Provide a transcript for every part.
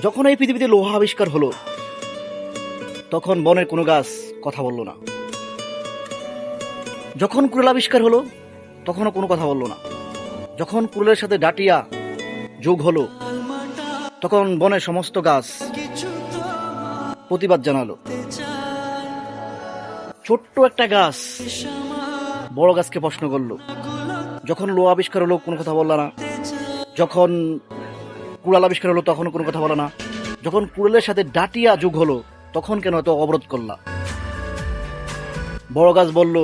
যখন এই পৃথিবীতে লোহা আবিষ্কার হলো তখন বনের কোনো গাছ কথা বলল না। যখন কুড়াল আবিষ্কার হলো তখনও কোনো কথা বলল না। যখন কুড়ালের সাথে ডাটিয়া যোগ হলো তখন বনের সমস্ত গাছ প্রতিবাদ জানালো। ছোট্ট একটা গাছ বড় গাছকে প্রশ্ন করলো, যখন লোহা আবিষ্কার হলো কোনো কথা বলল না। যখন কুড়াল আবিষ্কার হলো তখন কোনো কথা বলে না। যখন কুড়ালের সাথে ডাটিয়া যোগ হলো তখন কেন এত অবরোধ করলা? বড় গাছ বলল,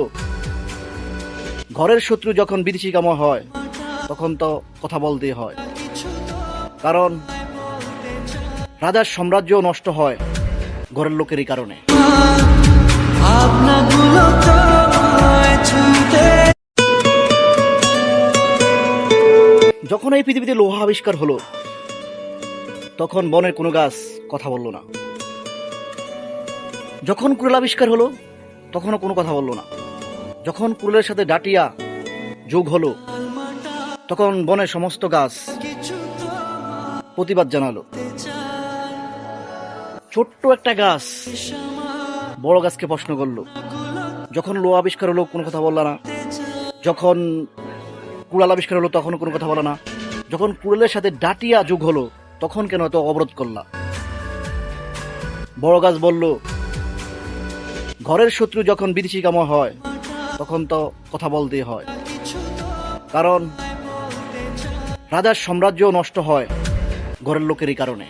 ঘরের শত্রু যখন বিভীষিকাময় হয় তখন তো কথা বলতেই হয়, কারণ রাজার সাম্রাজ্য নষ্ট হয় ঘরের লোকেরই কারণে। যখন এই পৃথিবীতে লোহা আবিষ্কার হলো তখন বনের কোনো গাছ কথা বলল না। যখন কুড়াল আবিষ্কার হলো তখনও কোনো কথা বলল না। যখন কুড়ালের সাথে ডাটিয়া যোগ হলো তখন বনের সমস্ত গাছ প্রতিবাদ জানালো। ছোট্ট একটা গাছ বড় গাছকে প্রশ্ন করলো, যখন লোহা আবিষ্কার হলো কোনো কথা বলল না। যখন কুড়াল আবিষ্কার হলো তখন কোনো কথা বলে না। যখন কুড়ালের সাথে ডাটিয়া যোগ হলো তখন কেন এত অবরোধ করলা? বড় গাছ বলল, ঘরের শত্রু যখন বিভীষিকাময় হয় তখন তো কথা বলতেই হয়, কারণ রাজার সাম্রাজ্য নষ্ট হয় ঘরের লোকেরই কারণে।